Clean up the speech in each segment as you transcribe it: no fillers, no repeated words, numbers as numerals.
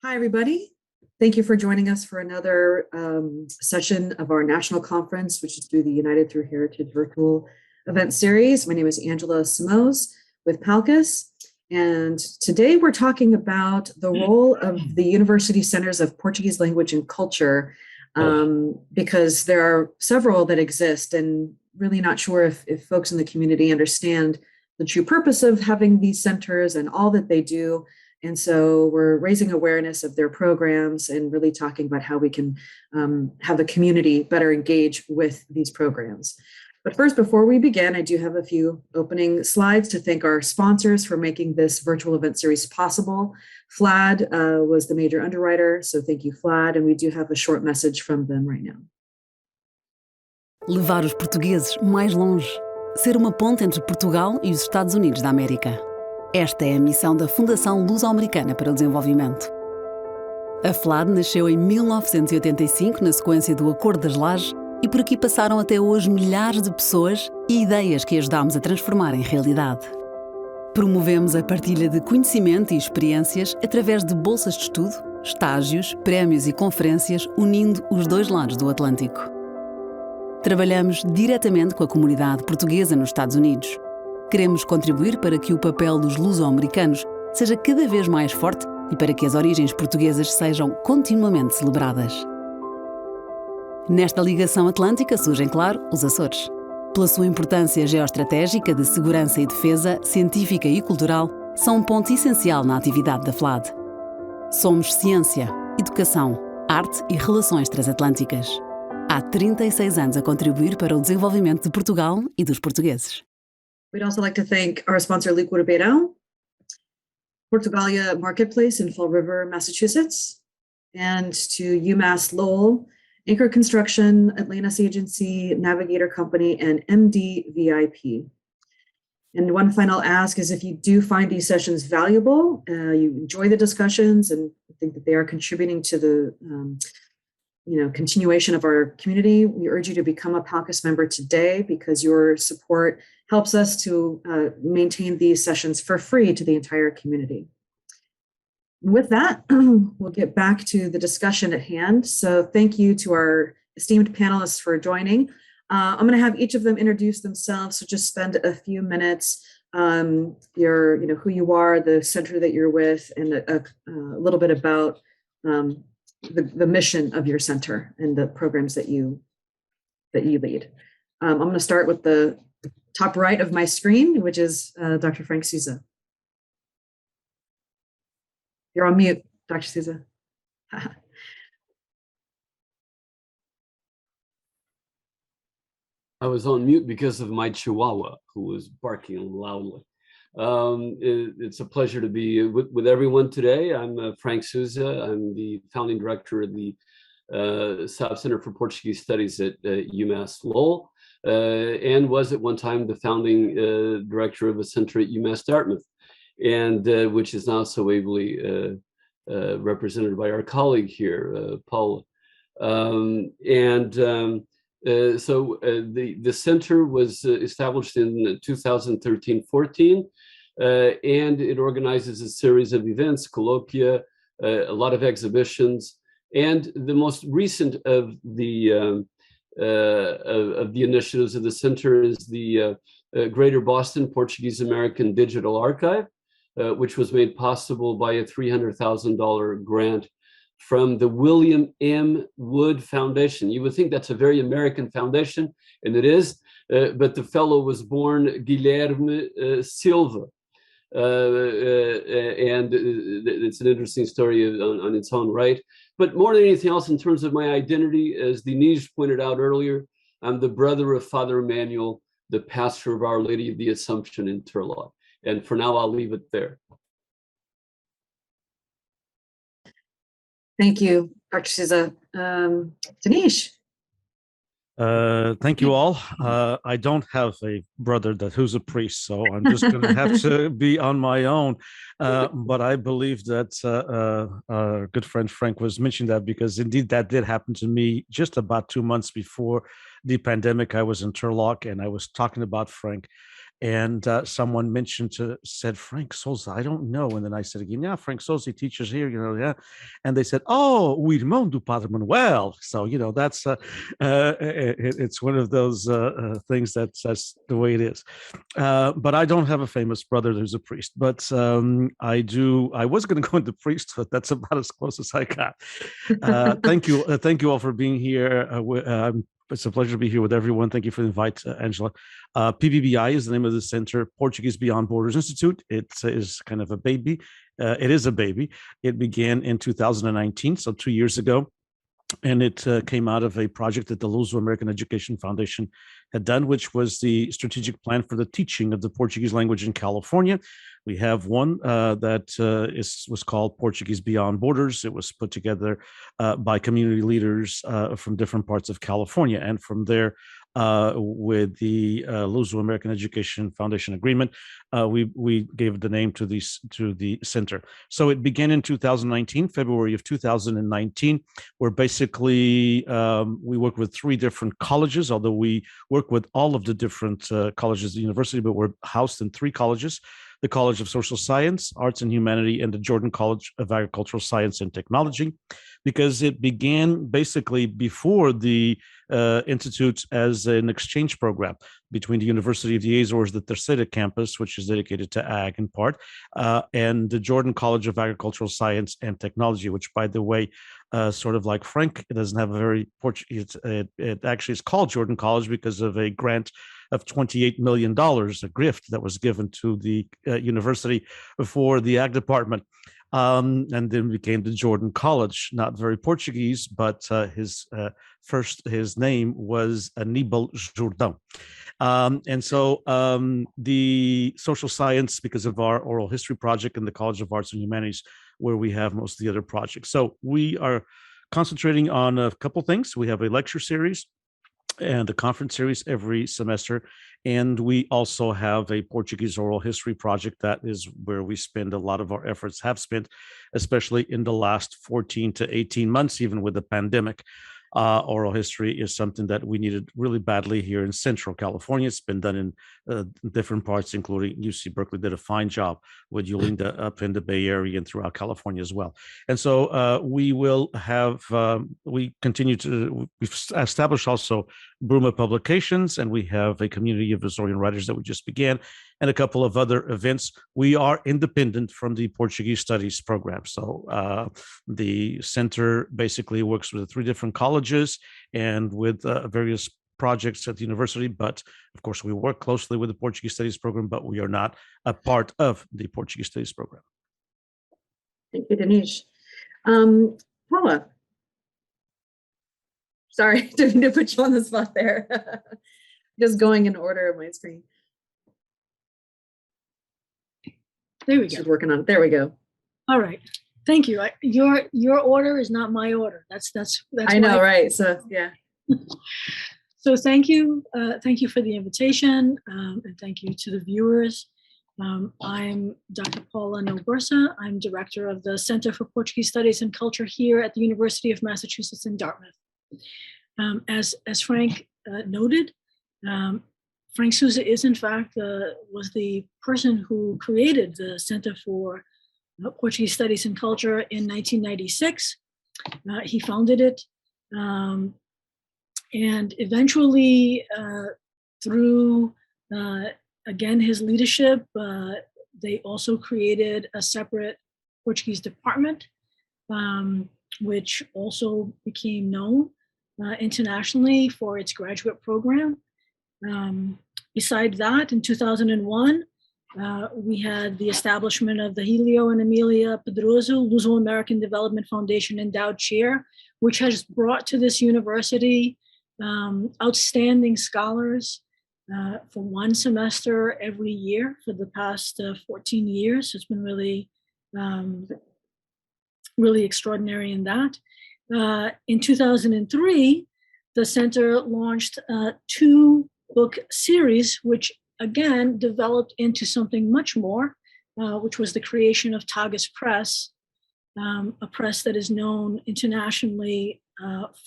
Hi, everybody. Thank you for joining us for another session of our national conference, which is through the United Through Heritage virtual event series. My name is Angela Simoes with PALCUS, and today we're talking about the role of the University Centers of Portuguese Language and Culture, because there are several that exist, and really not sure if folks in the community understand the true purpose of having these centers and all that they do. And so we're raising awareness of their programs and really talking about how we can have the community better engage with these programs. But first, before we begin, I do have a few opening slides to thank our sponsors for making this virtual event series possible. FLAD was the major underwriter, so thank you, FLAD, and we do have a short message from them right now. Levar os portugueses mais longe. Ser uma ponte entre Portugal e os Estados Unidos da América. Esta é a missão da Fundação Luso-Americana para o Desenvolvimento. A FLAD nasceu em 1985 na sequência do Acordo das Lajes e por aqui passaram até hoje milhares de pessoas e ideias que ajudámos a transformar em realidade. Promovemos a partilha de conhecimento e experiências através de bolsas de estudo, estágios, prémios e conferências unindo os dois lados do Atlântico. Trabalhamos diretamente com a comunidade portuguesa nos Estados Unidos. Queremos contribuir para que o papel dos luso-americanos seja cada vez mais forte e para que as origens portuguesas sejam continuamente celebradas. Nesta ligação atlântica surgem, claro, os Açores. Pela sua importância geoestratégica de segurança e defesa, científica e cultural, são um ponto essencial na atividade da FLAD. Somos ciência, educação, arte e relações transatlânticas. Há 36 anos a contribuir para o desenvolvimento de Portugal e dos portugueses. We'd also like to thank our sponsor, Liquid Ribeirão, Portugalia Marketplace in Fall River, Massachusetts, and to UMass Lowell, Anchor Construction, Atlantis Agency, Navigator Company, and MD VIP. And one final ask is if you do find these sessions valuable, you enjoy the discussions and think that they are contributing to the continuation of our community, we urge you to become a PALCUS member today because your support helps us to maintain these sessions for free to the entire community. And with that, we'll get back to the discussion at hand. So thank you to our esteemed panelists for joining. I'm going to have each of them introduce themselves. So just spend a few minutes, who you are, the center that you're with, and a little bit about the mission of your center and the programs that you lead. I'm going to start with the top right of my screen, which is Dr. Frank Souza. You're on mute, Dr. Souza. I was on mute because of my chihuahua who was barking loudly. It's a pleasure to be with everyone today. I'm Frank Souza. I'm the founding director of the Saab Center for Portuguese Studies at UMass Lowell, and was at one time the founding director of a center at UMass Dartmouth, and which is now so ably represented by our colleague here, Paula. So the center was established in 2013-14, and it organizes a series of events, colloquia, a lot of exhibitions, and the most recent of the initiatives of the center is the Greater Boston Portuguese American Digital Archive, which was made possible by a $300,000 grant from the William M. Wood Foundation. You would think that's a very American foundation, and it is, but the fellow was born Guilherme Silva. And it's an interesting story on its own right. But more than anything else, in terms of my identity, as Diniz pointed out earlier, I'm the brother of Father Emmanuel, the pastor of Our Lady of the Assumption in Turlock. And for now, I'll leave it there. Thank you, Dr. Souza. Diniz. Thank you all. I don't have a brother who's a priest, so I'm just going to have to be on my own. But I believe that our good friend Frank was mentioning that because indeed that did happen to me just about 2 months before the pandemic. I was in Turlock and I was talking about Frank. And someone said, Frank Souza, I don't know. And then I said again, yeah, Frank Souza, he teaches here, yeah. And they said, oh, o irmão do Padre Manuel. So, that's, it's one of those things that's the way it is. But I don't have a famous brother who's a priest, but I was going to go into priesthood. That's about as close as I got. Thank you all for being here. It's a pleasure to be here with everyone. Thank you for the invite, Angela. PBBI is the name of the center, Portuguese Beyond Borders Institute. It is kind of a baby. It is a baby. It began in 2019, so 2 years ago. And it came out of a project that the Luso-American Education Foundation had done, which was the strategic plan for the teaching of the Portuguese language in California. We have one that was called Portuguese Beyond Borders. It was put together by community leaders from different parts of California. And from there, with the Luso-American Education Foundation agreement, we gave the name to the center. So it began in 2019, February of 2019, where basically we work with 3 different colleges, although we work with all of the different colleges at the university, but we're housed in 3 colleges: the College of Social Science, Arts and Humanity, and the Jordan College of Agricultural Science and Technology, because it began basically before the institute as an exchange program between the University of the Azores, the Terceira campus, which is dedicated to ag in part, and the Jordan College of Agricultural Science and Technology, which, by the way, sort of like Frank, it doesn't have a very Portuguese. It actually is called Jordan College because of a grant of $28 million, a gift that was given to the university for the ag department. And then became the Jordan College. Not very Portuguese, but his name was Aníbal Jordão. And so the social science, because of our oral history project, and the College of Arts and Humanities, where we have most of the other projects. So we are concentrating on a couple things. We have a lecture series and a conference series every semester. And we also have a Portuguese oral history project. That is where we spend a lot of our efforts, have spent, especially in the last 14 to 18 months, even with the pandemic. Oral history is something that we needed really badly here in Central California. It's been done in different parts, including UC Berkeley did a fine job with Deolinda up in the Bay Area and throughout California as well. And so we will have, we've established also Bruma Publications, and we have a community of historian writers that we just began, and a couple of other events. We are independent from the Portuguese Studies program. So the center basically works with 3 different colleges and with various projects at the university. But of course, we work closely with the Portuguese Studies program, but we are not a part of the Portuguese Studies program. Thank you, Diniz. Paula. Sorry, didn't mean to put you on the spot there. Just going in order of my screen. There we go. She's working on it. There we go. All right. Thank you. Your order is not my order. That's I know, right? So yeah. So thank you for the invitation, and thank you to the viewers. I'm Dr. Paula Nunes. I'm director of the Center for Portuguese Studies and Culture here at the University of Massachusetts in Dartmouth. As Frank noted, Frank Souza is in fact was the person who created the Center for Portuguese Studies and Culture in 1996. He founded it, and eventually through again his leadership, they also created a separate Portuguese department, which also became known internationally for its graduate program. Besides that, in 2001, we had the establishment of the Helio and Amelia Pedroso Luso-American Development Foundation Endowed Chair, which has brought to this university outstanding scholars for one semester every year for the past 14 years. It's been really, really extraordinary in that. In 2003, the center launched 2 book series, which again developed into something much more, which was the creation of Tagus Press, a press that is known internationally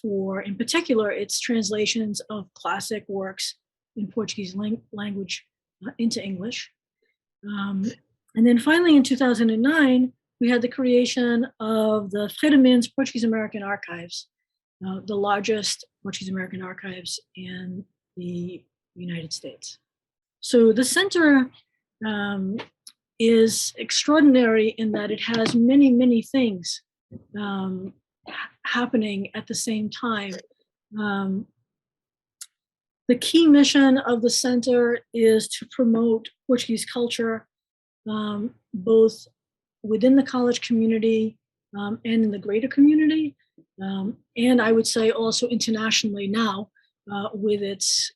for, in particular, its translations of classic works in Portuguese language into English. And then finally in 2009, we had the creation of the Rhode's Portuguese American Archives, the largest Portuguese American archives in the United States. So the center is extraordinary in that it has many, many things happening at the same time. The key mission of the center is to promote Portuguese culture, both within the college community and in the greater community, and I would say also internationally now with its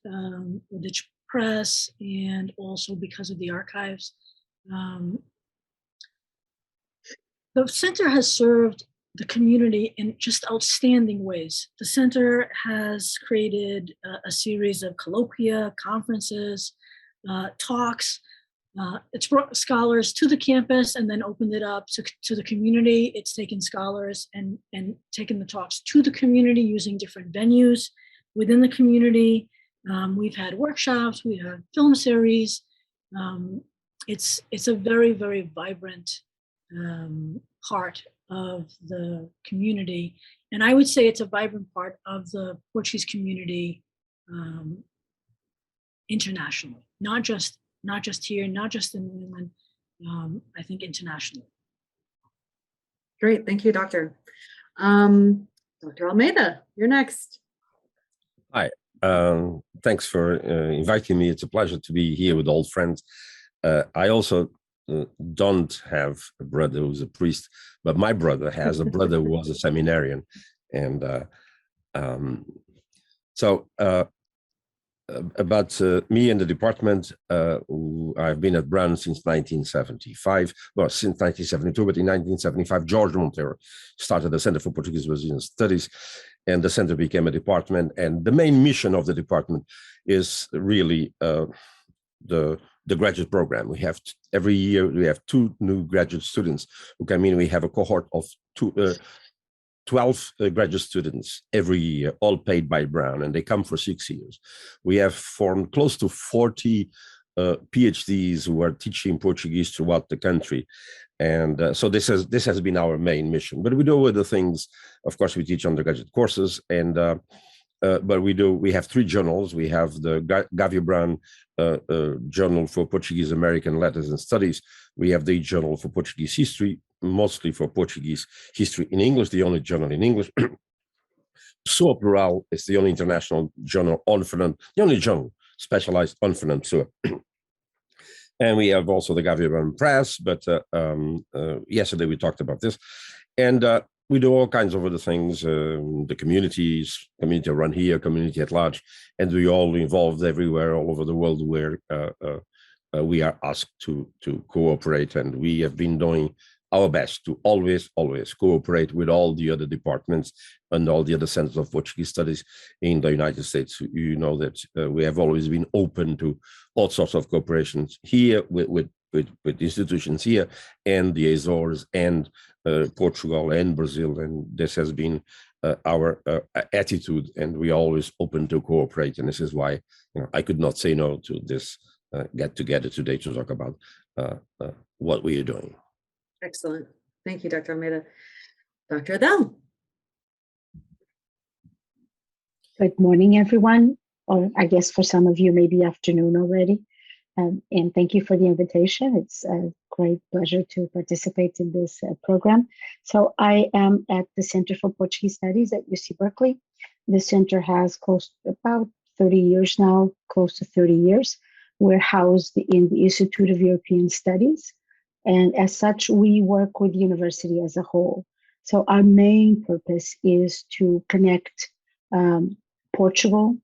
press and also because of the archives. The center has served the community in just outstanding ways. The center has created a series of colloquia, conferences, talks. It's brought scholars to the campus and then opened it up to the community. It's taken scholars and taken the talks to the community using different venues within the community. We've had workshops, we've had film series. It's a very, very vibrant part of the community. And I would say it's a vibrant part of the Portuguese community internationally, not just here, not just in New England, I think internationally. Great, thank you, Doctor. Dr. Almeida, you're next. Hi, thanks for inviting me. It's a pleasure to be here with old friends. I also don't have a brother who's a priest, but my brother has a brother who was a seminarian. And about me and the department, I've been at Brown since 1975, well, since 1972, but in 1975, George Monteiro started the Center for Portuguese Brazilian Studies, and the center became a department. And the main mission of the department is really the graduate program. We have every year, we have 2 new graduate students who come in. We have a cohort of 12 graduate students every year, all paid by Brown, and they come for 6 years. We have formed close to 40 PhDs who are teaching Portuguese throughout the country. And so this has been our main mission. But we do other things. Of course, we teach undergraduate courses, and but we have 3 journals. We have the Gavio Brown Journal for Portuguese American Letters and Studies. We have the Journal for Portuguese History, mostly for Portuguese history in English, the only journal in English. Sua Plural is the only international journal on Fernando, the only journal specialized on Fernando Pessoa. And we have also the Gavio Brown Press, but yesterday we talked about this. And we do all kinds of other things, the community run here, community at large, and we all involved everywhere, all over the world where we are asked to cooperate. And we have been doing our best to always cooperate with all the other departments and all the other centers of Portuguese studies in the United States. You know that we have always been open to all sorts of cooperations here with institutions here and the Azores and Portugal and Brazil, and this has been our attitude, and we are always open to cooperate. And this is why I could not say no to this get together today to talk about what we are doing. Excellent. Thank you, Dr. Almeida. Dr. Adao. Good morning, everyone, or I guess for some of you, maybe afternoon already. And thank you for the invitation. It's a great pleasure to participate in this program. So I am at the Center for Portuguese Studies at UC Berkeley. The center has close to about 30 years now, close to 30 years. We're housed in the Institute of European Studies. And as such, we work with the university as a whole. So our main purpose is to connect Portugal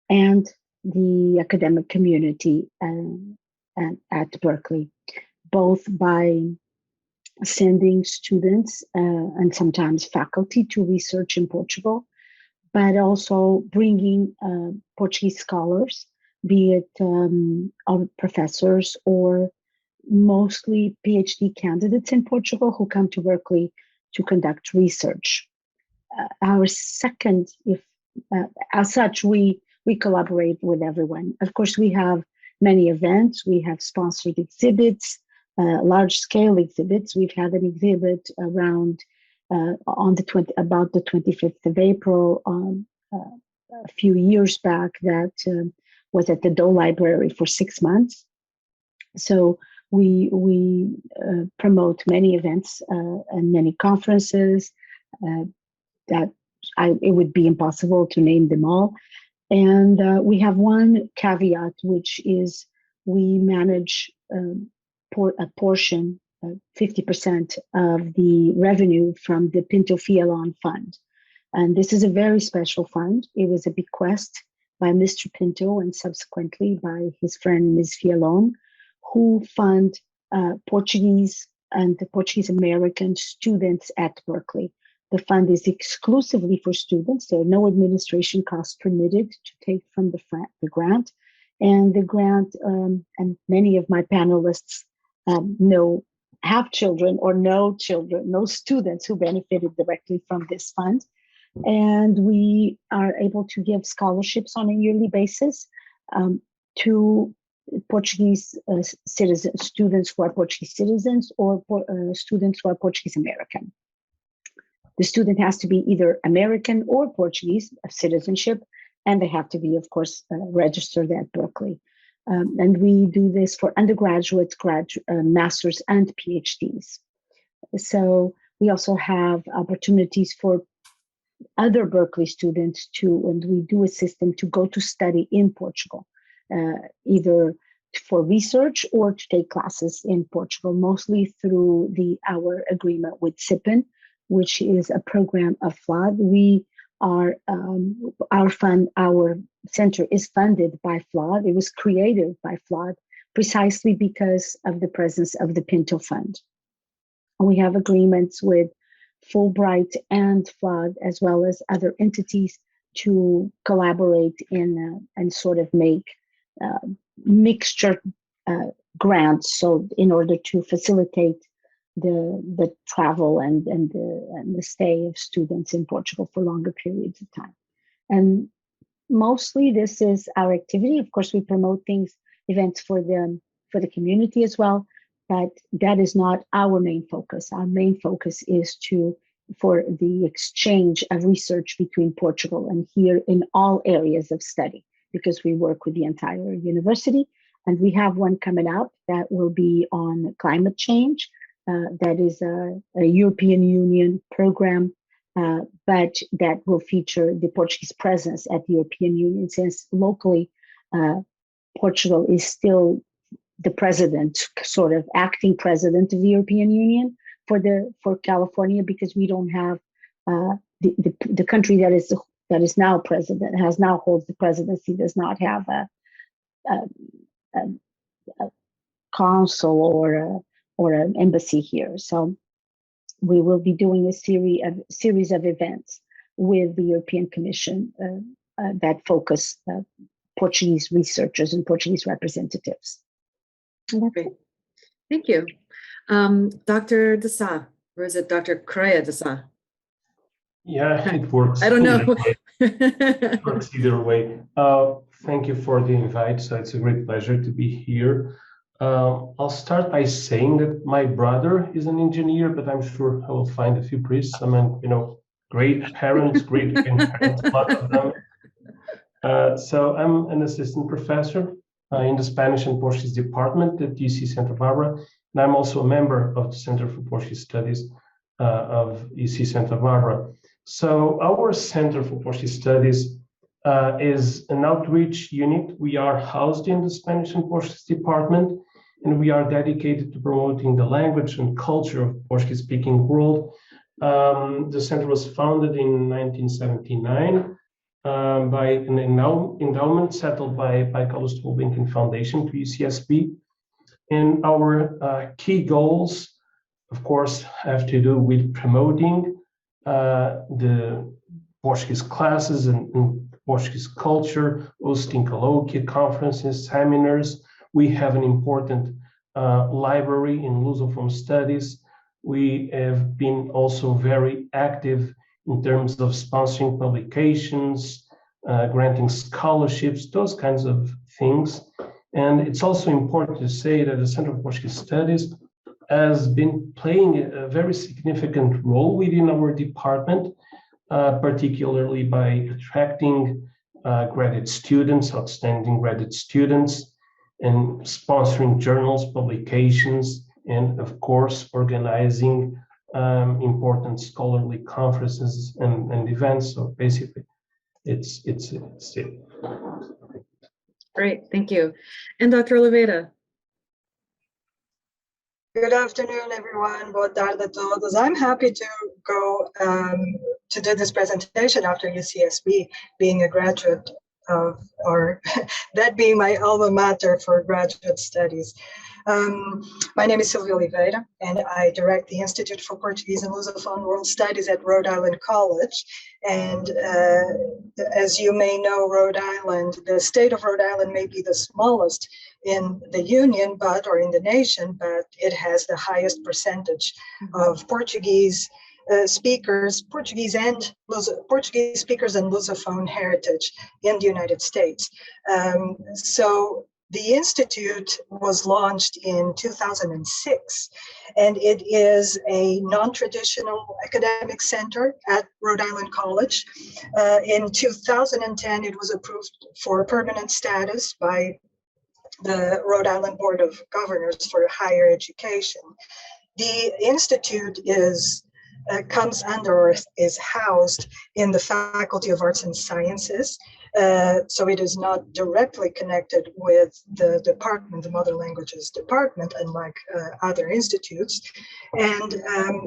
and the academic community at Berkeley, both by sending students and sometimes faculty to research in Portugal, but also bringing Portuguese scholars, be it professors or mostly PhD candidates in Portugal who come to Berkeley to conduct research. As such, we collaborate with everyone. Of course, we have many events. We have sponsored exhibits, large-scale exhibits. We've had an exhibit around about the 25th of April a few years back that was at the Doe Library for 6 months. So we promote many events and many conferences that it would be impossible to name them all. And we have one caveat, which is we manage a portion, 50% of the revenue from the Pinto Fialon Fund. And this is a very special fund. It was a bequest by Mr. Pinto and subsequently by his friend Ms. Fialon, who fund Portuguese and the Portuguese American students at Berkeley. The fund is exclusively for students. There are no administration costs permitted to take from the grant. And the grant, and many of my panelists have children or no students who benefited directly from this fund. And we are able to give scholarships on a yearly basis to Portuguese citizens, students who are Portuguese citizens or students who are Portuguese American. The student has to be either American or Portuguese of citizenship, and they have to be, of course, registered at Berkeley. And we do this for undergraduates, masters, and PhDs. So we also have opportunities for other Berkeley students and we do assist them to go to study in Portugal, either for research or to take classes in Portugal, mostly through our agreement with CIPIN, which is a program of FLAD. We are our center is funded by FLAD. It was created by FLAD precisely because of the presence of the Pinto Fund. We have agreements with Fulbright and FLAD, as well as other entities, to collaborate and sort of make mixture grants. So in order to facilitate the travel and the stay of students in Portugal for longer periods of time. And mostly this is our activity. Of course, we promote events for the community as well, but that is not our main focus. Our main focus is for the exchange of research between Portugal and here in all areas of study, because we work with the entire university. And we have one coming up that will be on climate change. That is a European Union program, but that will feature the Portuguese presence at the European Union, since locally Portugal is still the president, sort of acting president of the European Union for California, because we don't have the country that is now president, holds the presidency, does not have a consul or an embassy here. So we will be doing a series of events with the European Commission that focus Portuguese researchers and Portuguese representatives. Great. Thank you. Dr. Desa, or is it Dr. Correia Desa? Yeah, it works. I don't know. It works either way. Thank you for the invite. So it's a great pleasure to be here. I'll start by saying that my brother is an engineer, but I'm sure I will find a few priests. I mean, great parents, great grandparents, a lot of them. So I'm an assistant professor in the Spanish and Portuguese department at UC Santa Barbara, and I'm also a member of the Center for Portuguese Studies of UC Santa Barbara. So our Center for Portuguese Studies is an outreach unit. We are housed in the Spanish and Portuguese department, and we are dedicated to promoting the language and culture of Portuguese-speaking world. The center was founded in 1979 by an endowment settled by Carlos Gulbenkian Foundation to UCSB. And our key goals, of course, have to do with promoting the Portuguese classes and Portuguese culture, hosting colloquia, conferences, seminars. We have an important library in Lusophone studies. We have been also very active in terms of sponsoring publications, granting scholarships, those kinds of things. And it's also important to say that the Center for Portuguese Studies has been playing a very significant role within our department, particularly by attracting graduate students, outstanding graduate students, and sponsoring journals, publications, and of course, organizing important scholarly conferences and events. So basically, it's it. Great, thank you. And Dr. Oliveira. Good afternoon, everyone. Boa tarde a todos. I'm happy to go to do this presentation after UCSB, being a graduate of, or that being my alma mater for graduate studies. My name is Silvia Oliveira, and I direct the Institute for Portuguese and Lusophone World Studies at Rhode Island College. And as you may know, Rhode Island, the state of Rhode Island may be the smallest in the union, or in the nation, but it has the highest percentage of Portuguese speakers, Portuguese speakers and Lusophone heritage in the United States. So the Institute was launched in 2006, and it is a non-traditional academic center at Rhode Island College. In 2010, it was approved for permanent status by the Rhode Island Board of Governors for Higher Education. The Institute comes under or is housed in the Faculty of Arts and Sciences. So it is not directly connected with the department, the Mother Languages Department, unlike other institutes. And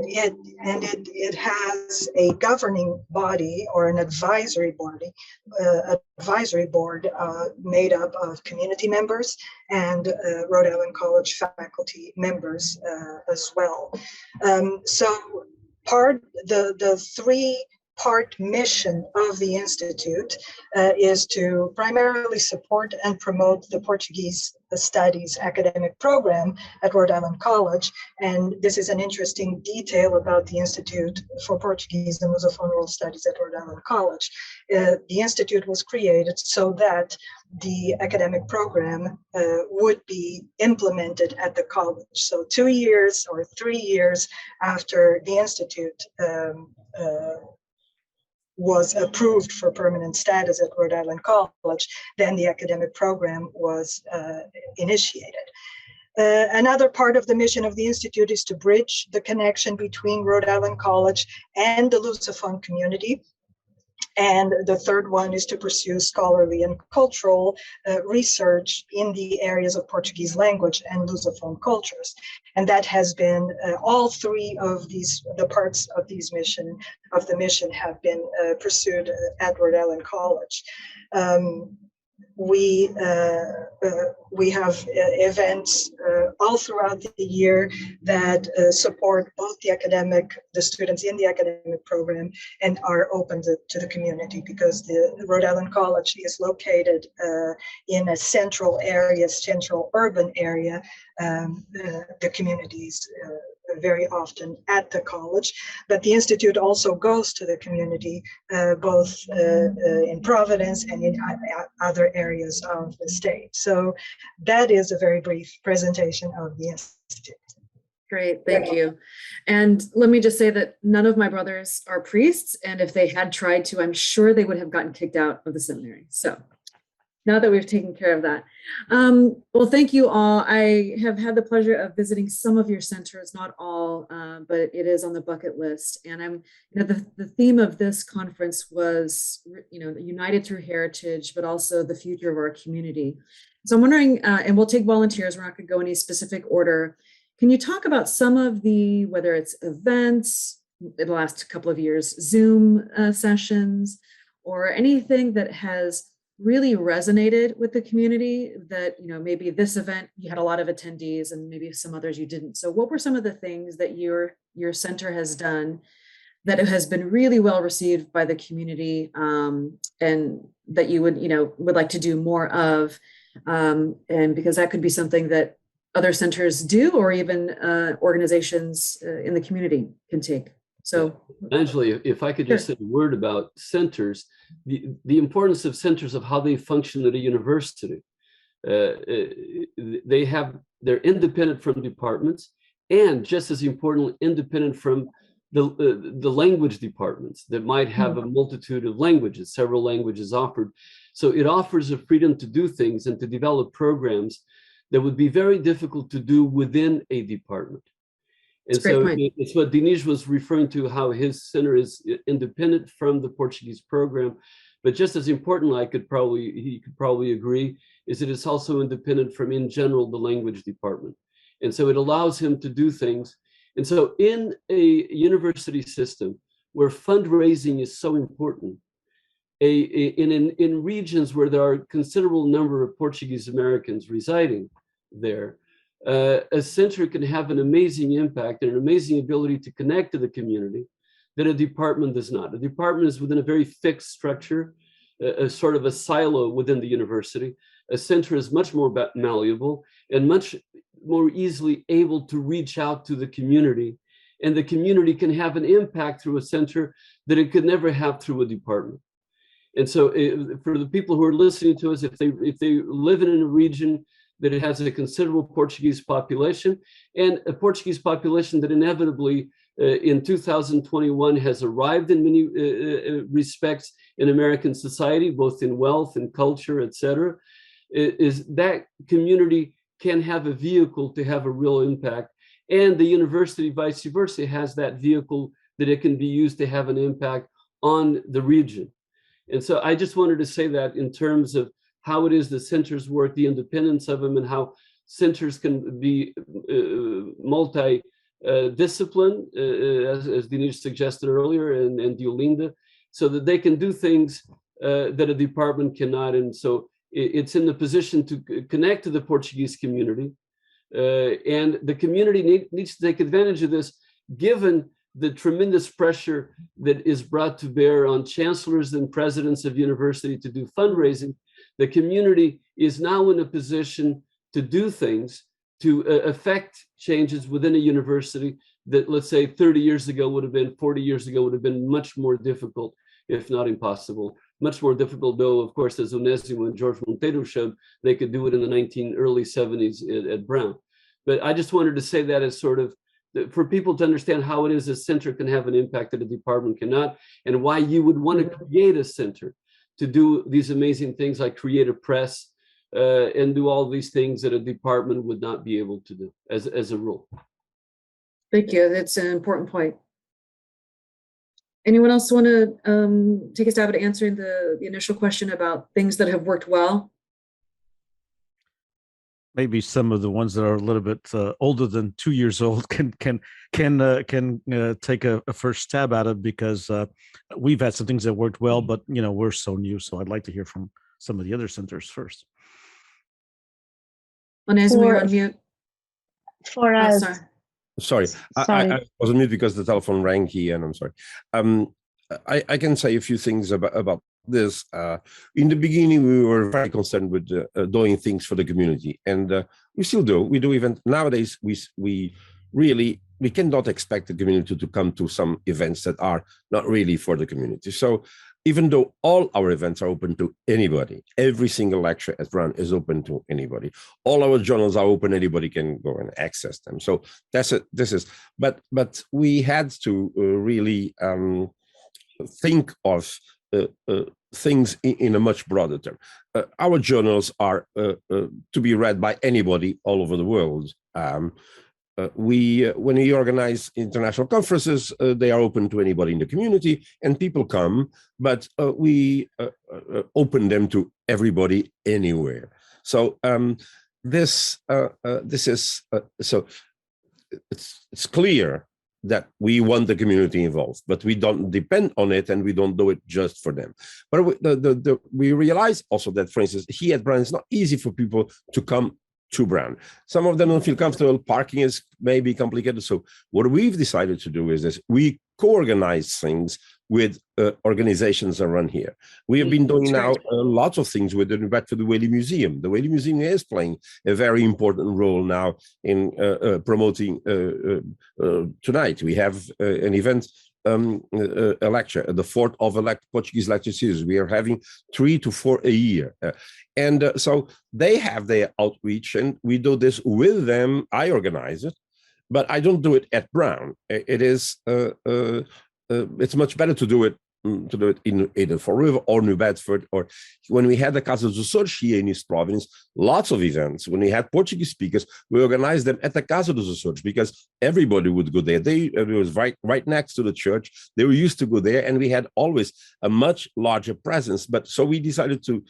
it has a governing body or an advisory board made up of community members and Rhode Island College faculty members as well. So the three-part mission of the Institute is to primarily support and promote the Portuguese Studies academic program at Rhode Island College. And this is an interesting detail about the Institute for Portuguese and Lusophone World Studies at Rhode Island College. The Institute was created so that the academic program would be implemented at the college. So 2 years or 3 years after the Institute was approved for permanent status at Rhode Island College, then the academic program was initiated. Another part of the mission of the Institute is to bridge the connection between Rhode Island College and the Lusophone community. And the third one is to pursue scholarly and cultural research in the areas of Portuguese language and Lusophone cultures. And that has been all three of the parts of the mission have been pursued at Rhode Island College. We have events all throughout the year that support both the students in the academic program and are open to the community, because the Rhode Island College is located in a central urban area. The communities very often at the college, but the Institute also goes to the community, both in Providence and in other areas of the state. So that is a very brief presentation of the Institute. Great, thank you. And let me just say that none of my brothers are priests, and if they had tried to, I'm sure they would have gotten kicked out of the seminary. So now that we've taken care of that. Well, thank you all. I have had the pleasure of visiting some of your centers, not all, but it is on the bucket list. And the theme of this conference was, united through heritage, but also the future of our community. So I'm wondering, and we'll take volunteers, we're not gonna go in any specific order. Can you talk about some of the, whether it's events in the last couple of years, Zoom sessions, or anything that has really resonated with the community that, maybe this event, you had a lot of attendees and maybe some others you didn't. So what were some of the things that your center has done that has been really well received by the community, and that you would like to do more of? And because that could be something that other centers do, or even organizations in the community can take. So Angela, if I could just say a word about centers, the importance of centers, of how they function at a university. They're independent from departments, and just as importantly, independent from the language departments that might have a multitude of languages, several languages offered. So it offers a freedom to do things and to develop programs that would be very difficult to do within a department. And so it's what Diniz was referring to, how his center is independent from the Portuguese program. But just as important, he could probably agree, is that it's also independent from, in general, the language department. And so it allows him to do things. And so in a university system where fundraising is so important, in regions where there are a considerable number of Portuguese Americans residing there, a center can have an amazing impact and an amazing ability to connect to the community that a department does not. A department is within a very fixed structure, a sort of a silo within the university. A center is much more malleable and much more easily able to reach out to the community, and the community can have an impact through a center that it could never have through a department. And so for the people who are listening to us, if they live in a region that it has a considerable Portuguese population, and a Portuguese population that inevitably in 2021 has arrived in many respects in American society, both in wealth and culture, etc., is that community can have a vehicle to have a real impact. And the university, vice versa, has that vehicle that it can be used to have an impact on the region. And so I just wanted to say that in terms of how it is the centers work, the independence of them, and how centers can be multi-discipline, as Diniz suggested earlier, and Deolinda, so that they can do things that a department cannot. And so it's in the position to connect to the Portuguese community. And the community needs to take advantage of this, given the tremendous pressure that is brought to bear on chancellors and presidents of university to do fundraising. The community is now in a position to do things, to affect changes within a university that, let's say, 30 years ago would have been, 40 years ago would have been much more difficult, if not impossible. Much more difficult, though, of course, as Onesimo and George Monteiro showed, they could do it in the early 70s at Brown. But I just wanted to say that as sort of, for people to understand how it is a center can have an impact that a department cannot, and why you would want to create a center to do these amazing things like create a press and do all these things that a department would not be able to do as a rule. Thank you. That's an important point. Anyone else want to take a stab at answering the initial question about things that have worked well? Maybe some of the ones that are a little bit older than 2 years old can take a first stab at it, because we've had some things that worked well, but we're so new. So I'd like to hear from some of the other centers first. Onesimo, you're on mute. For us. Sorry. I was on mute because the telephone rang here, and I'm sorry. I can say a few things about this. In the beginning, we were very concerned with doing things for the community, and we still do. We do even nowadays. We cannot expect the community to come to some events that are not really for the community. So even though all our events are open to anybody, every single lecture at Brown is open to anybody. All our journals are open; anybody can go and access them. So that's it. But we had to really think of things in a much broader term. Our journals are to be read by anybody all over the world. When we organize international conferences, they are open to anybody in the community, and people come, but we open them to everybody anywhere. So this is so it's clear that we want the community involved, but we don't depend on it, and we don't do it just for them. But we realize also that, for instance, here at Brown, it's not easy for people to come to Brown. Some of them don't feel comfortable. Parking is maybe complicated. So what we've decided to do is this: we co-organize things with organizations around here. We have been doing now lots of things with back to the Whaley Museum. The Whaley Museum is playing a very important role now in promoting tonight. We have an event a lecture, the fourth of Portuguese lecture series. We are having 3 to 4 a year. So they have their outreach, and we do this with them. I organize it, but I don't do it at Brown. It's much better to do it in either Fall River or New Bedford, or when we had the Casa dos Açores here in East Providence, lots of events. When we had Portuguese speakers, we organized them at the Casa dos Açores because everybody would go there. It was right next to the church. They were used to go there, and we had always a much larger presence. But so we decided to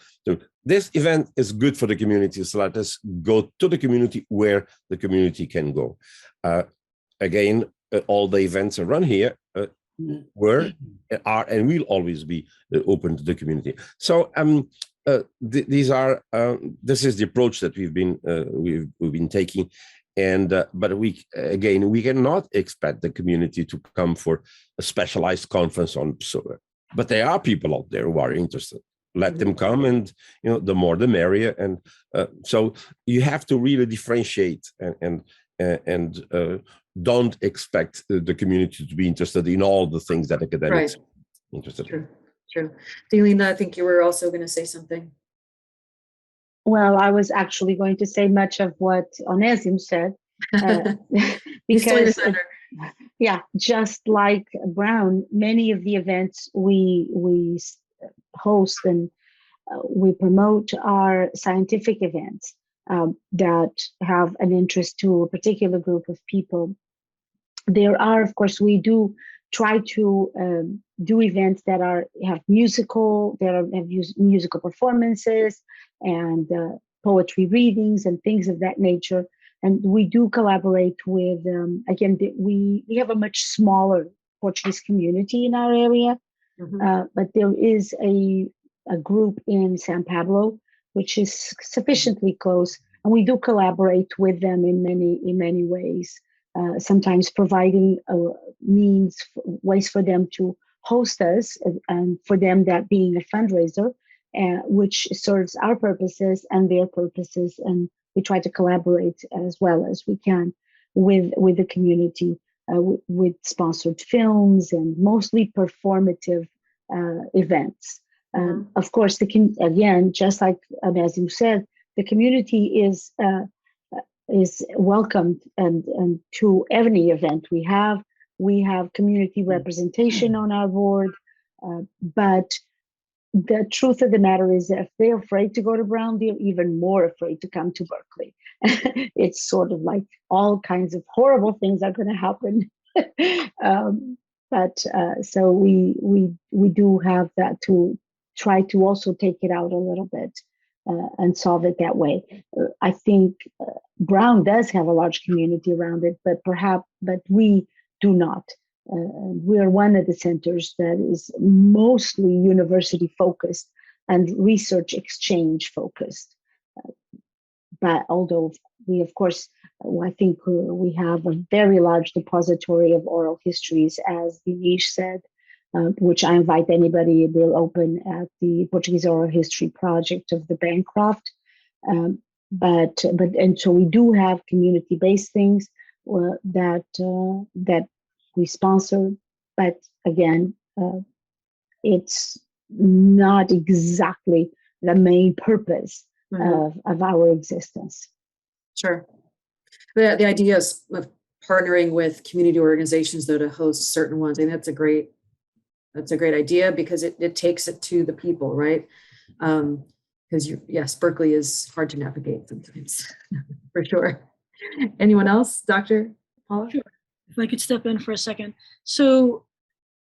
this event is good for the community, so let us go to the community where the community can go. Again, all the events are run here. Were, are, and will always be open to the community. So this is the approach that we've been taking, and but we cannot expect the community to come for a specialized conference on solar. But there are people out there who are interested. Let them come, and the more the merrier. And so you have to really differentiate and don't expect the community to be interested in all the things that academics are interested in. True. Deolinda, I think you were also going to say something. Well, I was actually going to say much of what Onesimo said. Because, just like Brown, many of the events we host and we promote are scientific events. That have an interest to a particular group of people. There are, of course, we do try to do events that have musical performances and poetry readings and things of that nature. And we do collaborate with, we have a much smaller Portuguese community in our area, but there is a group in San Pablo which is sufficiently close, and we do collaborate with them in many ways. Sometimes providing ways for them to host us, and for them that being a fundraiser, which serves our purposes and their purposes, and we try to collaborate as well as we can with the community, with sponsored films and mostly performative events. Of course, just like Onesimo said, the community is welcomed and to any event we have. We have community representation on our board, but the truth of the matter is that if they're afraid to go to Brown, they're even more afraid to come to Berkeley. It's sort of like all kinds of horrible things are going to happen. So we do have that to try to also take it out a little bit and solve it that way. I think Brown does have a large community around it, but we do not. We are one of the centers that is mostly university focused and research exchange focused. But although we, of course, I think we have a very large depository of oral histories, as Diniz said, which I invite anybody. They're open at the Portuguese Oral History Project of the Bancroft. And so we do have community-based things that we sponsor, but again, it's not exactly the main purpose of our existence. Sure. The idea of partnering with community organizations, though, to host certain ones, I think that's a great idea, because it takes it to the people, right? Because yes, Berkeley is hard to navigate sometimes, for sure. Anyone else, Dr. Paula? Sure. If I could step in for a second. So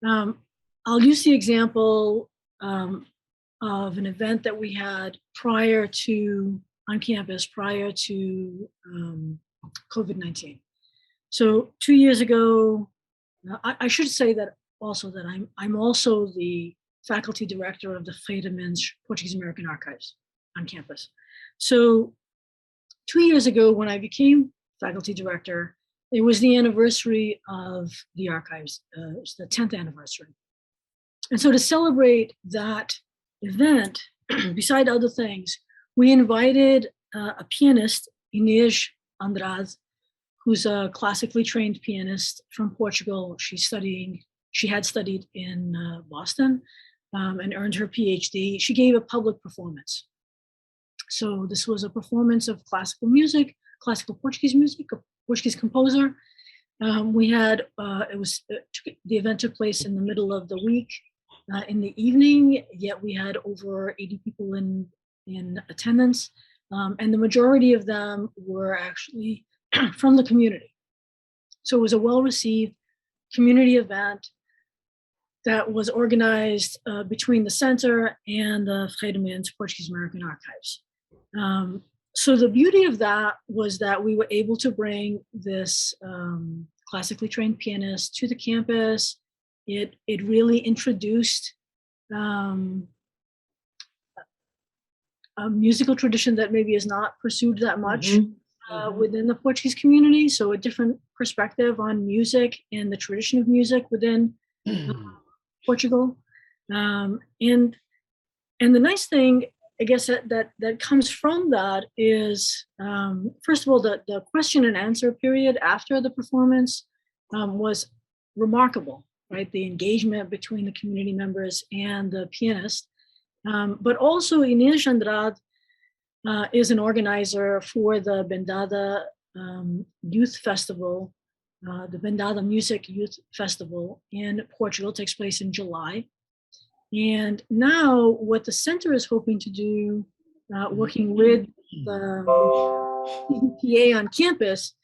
I'll use the example of an event that we had on campus prior to COVID-19. So 2 years ago, I should say that also that I'm also the faculty director of the Rhode Portuguese American Archives on campus. So 2 years ago, when I became faculty director, it was the anniversary of the archives. It was the 10th anniversary. And so to celebrate that event, beside other things, we invited a pianist, Diniz Andrade, who's a classically trained pianist from Portugal. She's studying She had studied in Boston and earned her PhD. She gave a public performance. So this was a performance of classical music, classical Portuguese music, a Portuguese composer. We had, the event took place in the middle of the week in the evening, yet we had over 80 people in attendance. And the majority of them were actually from the community. So it was a well-received community event that was organized between the center and the Fredeman's Portuguese American Archives. So the beauty of that was that we were able to bring this classically trained pianist to the campus. It really introduced a musical tradition that maybe is not pursued that much within the Portuguese community. So a different perspective on music and the tradition of music within Portugal. And the nice thing, I guess, that comes from that is, first of all, the question and answer period after the performance was remarkable, right? The engagement between the community members and the pianist. But also Inês Andrade is an organizer for the Bendada Youth Festival. The Bendada Music Youth Festival in Portugal takes place in July. And now what the center is hoping to do, working with the PBBI on campus,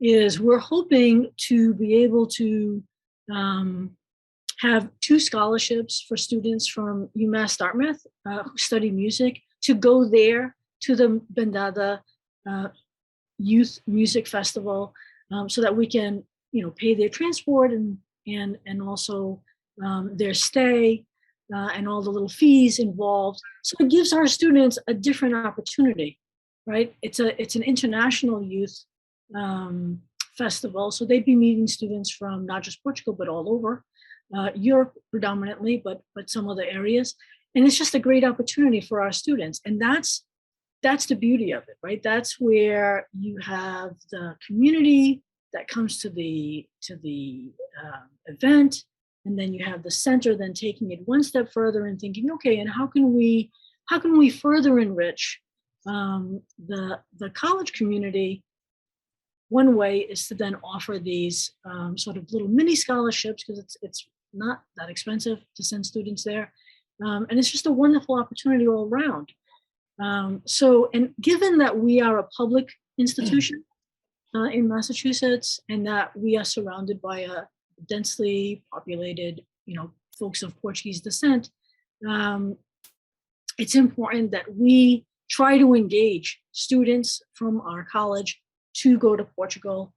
is we're hoping to be able to have 2 scholarships for students from UMass Dartmouth who study music to go there to the Bendada Youth Music Festival, so that we can, pay their transport and also their stay and all the little fees involved. So it gives our students a different opportunity, right? It's an international youth festival, so they'd be meeting students from not just Portugal but all over Europe predominantly, but some other areas. And it's just a great opportunity for our students, and that's the beauty of it, right? That's where you have the community that comes to the event, and then you have the center then taking it one step further and thinking, okay, and how can we further enrich the college community? One way is to then offer these sort of little mini scholarships, because it's not that expensive to send students there, and it's just a wonderful opportunity all around. So, and given that we are a public institution in Massachusetts, and that we are surrounded by a densely populated, folks of Portuguese descent, it's important that we try to engage students from our college to go to Portugal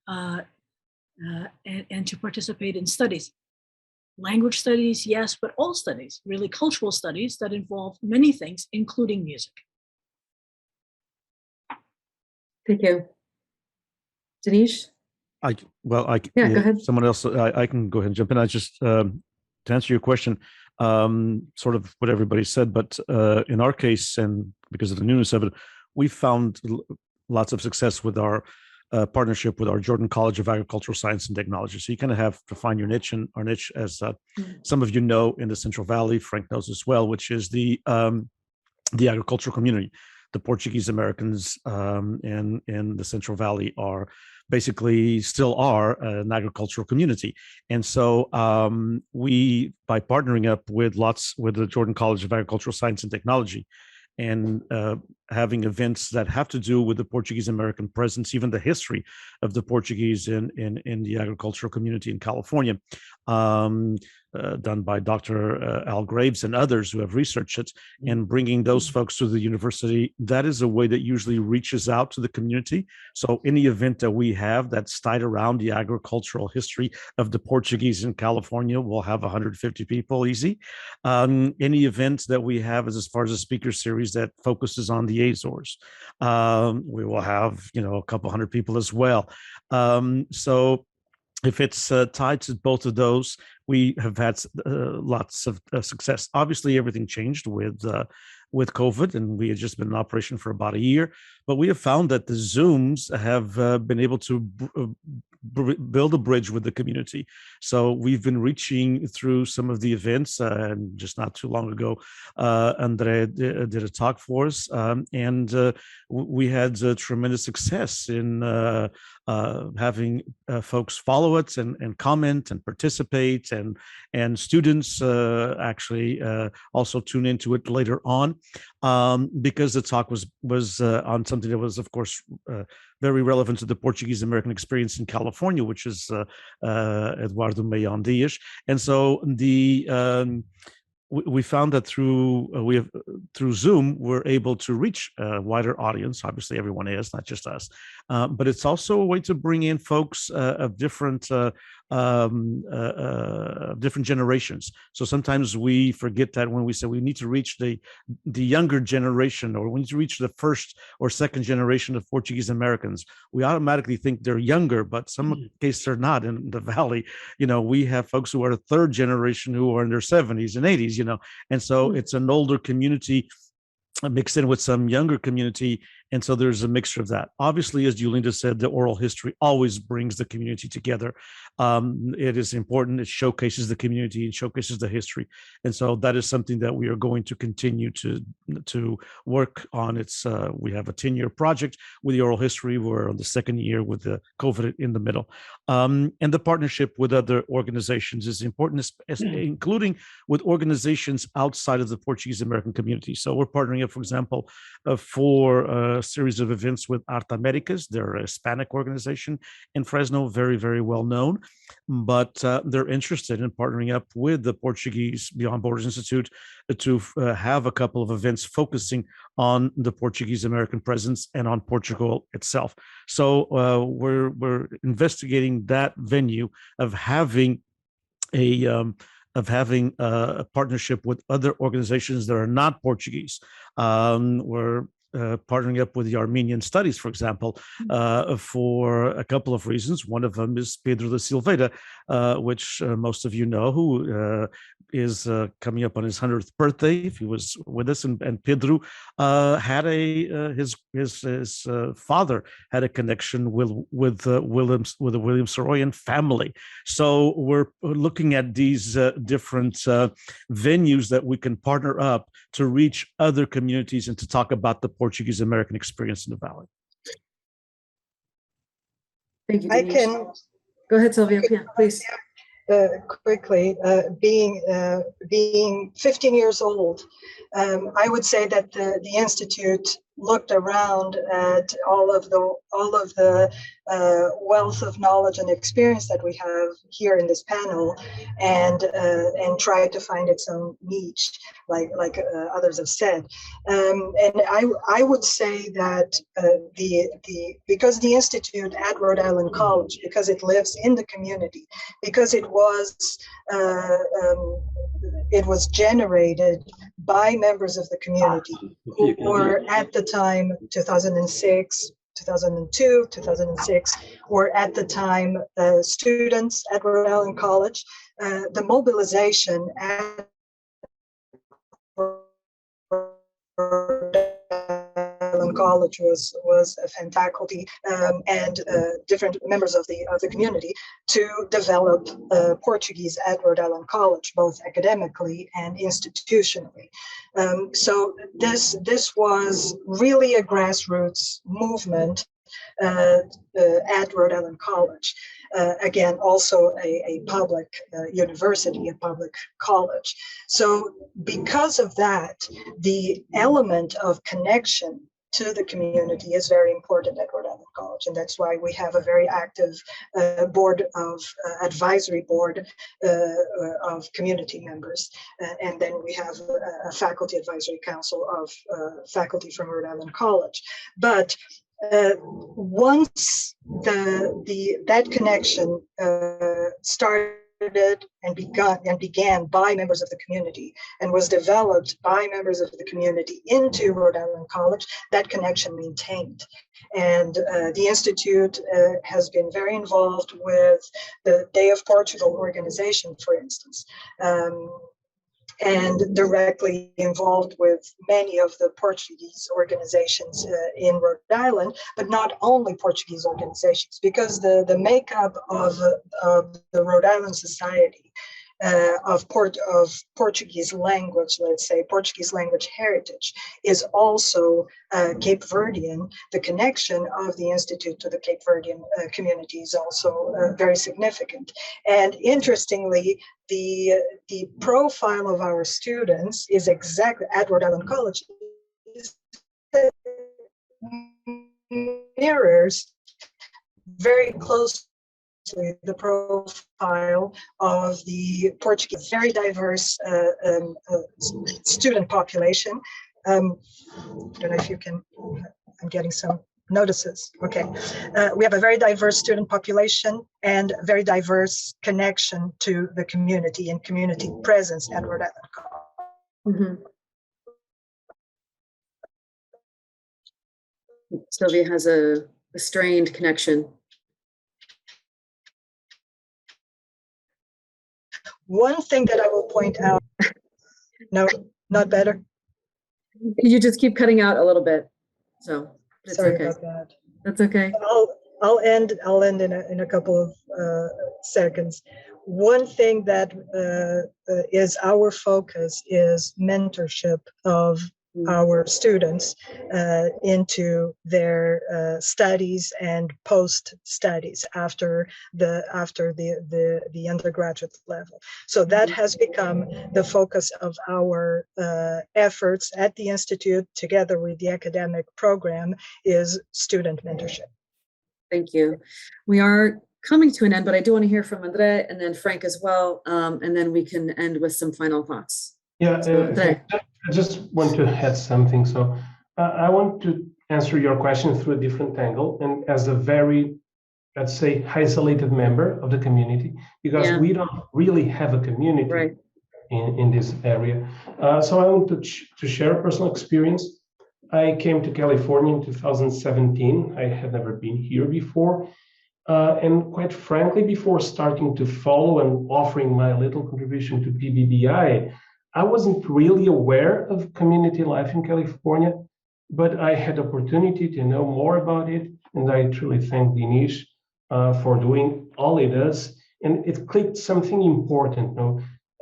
and to participate in studies. Language studies, yes, but all studies, really cultural studies that involve many things, including music. Thank you. Diniz? Go ahead. Someone else, I can go ahead and jump in. I just, to answer your question, sort of what everybody said, but in our case, and because of the newness of it, we found lots of success with our partnership with our Jordan College of Agricultural Science and Technology. So you kind of have to find your niche, and our niche, as some of you know, in the Central Valley, Frank knows as well, which is the agricultural community. The Portuguese Americans in the Central Valley are basically still are an agricultural community. And so we, by partnering up with the Jordan College of Agricultural Science and Technology, and having events that have to do with the Portuguese American presence, even the history of the Portuguese in the agricultural community in California, done by Dr. Al Graves and others who have researched it, and bringing those folks to the university. That is a way that usually reaches out to the community. So any event that we have that's tied around the agricultural history of the Portuguese in California will have 150 people easy. Any event that we have as far as a speaker series that focuses on the Azores, we will have, a couple hundred people as well. So if it's tied to both of those, we have had lots of success. Obviously, everything changed with with COVID, and we had just been in operation for about a year. But we have found that the Zooms have been able to build a bridge with the community. So we've been reaching through some of the events, and just not too long ago, Andre did a talk for us, and we had tremendous success in having folks follow it and comment and participate, and students actually also tune into it later on, because the talk was on something that was, of course, very relevant to the Portuguese American experience in California, which is Eduardo Meion Dias. And so we found that through Zoom, we're able to reach a wider audience. Obviously, everyone is, not just us, but it's also a way to bring in folks of different generations. So sometimes we forget that when we say we need to reach the younger generation, or we need to reach the first or second generation of Portuguese Americans, we automatically think they're younger, but some cases they're not. In the Valley, we have folks who are third generation who are in their 70s and 80s, and so it's an older community mixed in with some younger community. And so there's a mixture of that. Obviously, as Deolinda said, the oral history always brings the community together. It is important. It showcases the community and showcases the history. And so that is something that we are going to continue to work on. We have a 10-year project with the oral history. We're on the second year with the COVID in the middle. And the partnership with other organizations is important, including with organizations outside of the Portuguese American community. So we're partnering up, for example, for a series of events with Art Americas. They're a Hispanic organization in Fresno, very, very well known, but they're interested in partnering up with the Portuguese Beyond Borders Institute to have a couple of events focusing on the Portuguese American presence and on Portugal itself. So we're investigating that venue of having a partnership with other organizations that are not Portuguese. We're partnering up with the Armenian Studies, for example, for a couple of reasons. One of them is Pedro Oliveira, which most of you know, who is coming up on his 100th birthday. If he was with us, and Pedro had his father had a connection with the Williams Soroyan family. So we're looking at these different venues that we can partner up to reach other communities and to talk about the Portuguese American experience in the Valley. Thank you, I Diniz. can Go ahead, Silvia, please. quickly, being 15 years old, I would say that the Institute looked around at all of the wealth of knowledge and experience that we have here in this panel, and tried to find its own niche, like others have said. And I would say that because the Institute at Rhode Island College, because it lives in the community, because it was generated by members of the community who were at the time 2006, 2002, 2006, were at the time students at Rhode Island College. The mobilization at Rhode Island College was a faculty and different members of the community to develop Portuguese at Rhode Island College, both academically and institutionally. So this was really a grassroots movement at Rhode Island College. Again, also a public university, a public college. So because of that, the element of connection to the community is very important at Rhode Island College, and that's why we have a very active board of advisory board of community members, and then we have a faculty advisory council of faculty from Rhode Island College. But once that connection started and began by members of the community and was developed by members of the community into Rhode Island College, that connection maintained. And the Institute has been very involved with the Day of Portugal organization, for instance. and directly involved with many of the Portuguese organizations in Rhode Island, but not only Portuguese organizations, because the makeup of the Rhode Island Society of Portuguese language, let's say Portuguese language heritage, is also Cape Verdean. The connection of the Institute to the Cape Verdean community is also very significant. And interestingly, the profile of our students is exactly at Rhode Island College mirrors very closely the profile of the Portuguese, very diverse student population. I don't know if you can, I'm getting some notices. Okay. We have a very diverse student population and very diverse connection to the community and community presence at Rhode Island College. Sylvia has a strained connection. One thing that I will point out, no, not better. You just keep cutting out a little bit, so it's Sorry okay. about that. That's okay. I'll end in a couple of seconds. One thing that is our focus is mentorship of our students into their studies and post studies after the undergraduate level. So that has become the focus of our efforts at the Institute, together with the academic program, is student mentorship. Thank you. We are coming to an end, but I do want to hear from Andre and then Frank as well, and then we can end with some final thoughts. Yeah, So, I just want to add something. So I want to answer your question through a different angle, and as a very, let's say, isolated member of the community, because we don't really have a community in this area. So I want to share a personal experience. I came to California in 2017. I had never been here before. And quite frankly, before starting to follow and offering my little contribution to PBBI, I wasn't really aware of community life in California, but I had opportunity to know more about it. And I truly thank Diniz for doing all he does. And it clicked something important.